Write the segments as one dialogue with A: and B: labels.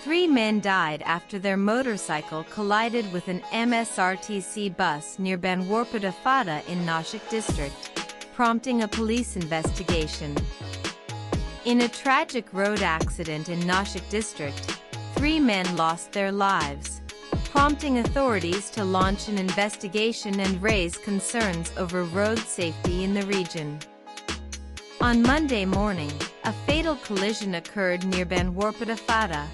A: Three men died after their motorcycle collided with an MSRTC bus near Maharashtra Fatal in Nashik district, prompting a police investigation. In a tragic road accident in Nashik district, 3 men lost their lives, prompting authorities to launch an investigation and raise concerns over road safety in the region. On Monday morning, a fatal collision occurred near Maharashtra Fatal,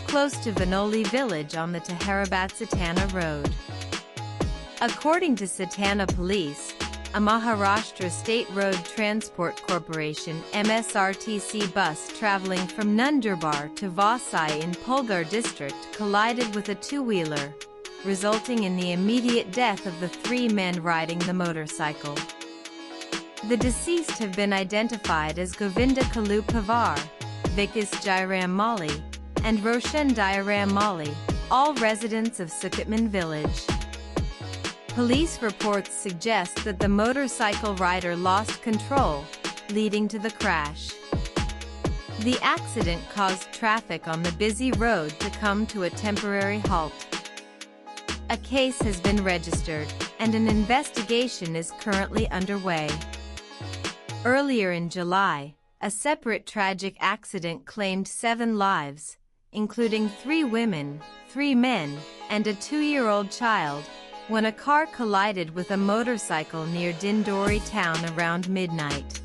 A: close to Vanoli village on the Teharabat-Satana road. According to Satana police, a Maharashtra State Road Transport Corporation MSRTC bus traveling from Nundurbar to Vasai in Pulgar district collided with a two-wheeler, resulting in the immediate death of the 3 men riding the motorcycle. The deceased have been identified as Govinda Kalu Pavar, Vikas Jairam Mali, and Roshan Diaram Mali, all residents of Sukatman village. Police reports suggest that the motorcycle rider lost control, leading to the crash. The accident caused traffic on the busy road to come to a temporary halt. A case has been registered, and an investigation is currently underway. Earlier in July, a separate tragic accident claimed 7 lives, including 3 women, 3 men, and a 2-year-old child, when a car collided with a motorcycle near Dindori town around midnight.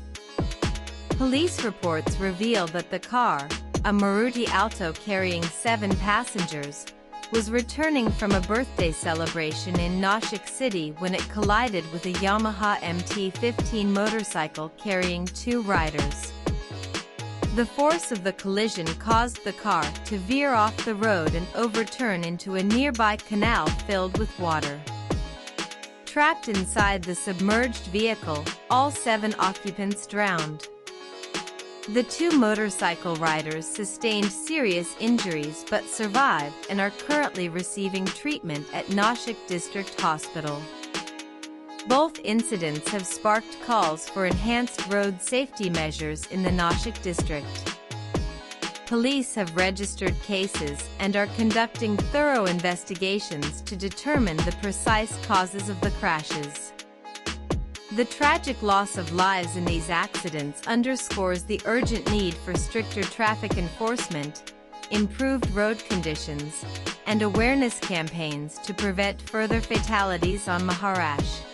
A: Police reports reveal that the car, a Maruti Alto carrying 7 passengers, was returning from a birthday celebration in Nashik city when it collided with a Yamaha MT-15 motorcycle carrying 2 riders. The force of the collision caused the car to veer off the road and overturn into a nearby canal filled with water. Trapped inside the submerged vehicle, all 7 occupants drowned. The 2 motorcycle riders sustained serious injuries but survived and are currently receiving treatment at Nashik District Hospital. Both incidents have sparked calls for enhanced road safety measures in the Nashik district. Police have registered cases and are conducting thorough investigations to determine the precise causes of the crashes. The tragic loss of lives in these accidents underscores the urgent need for stricter traffic enforcement, improved road conditions, and awareness campaigns to prevent further fatalities on Maharashtra.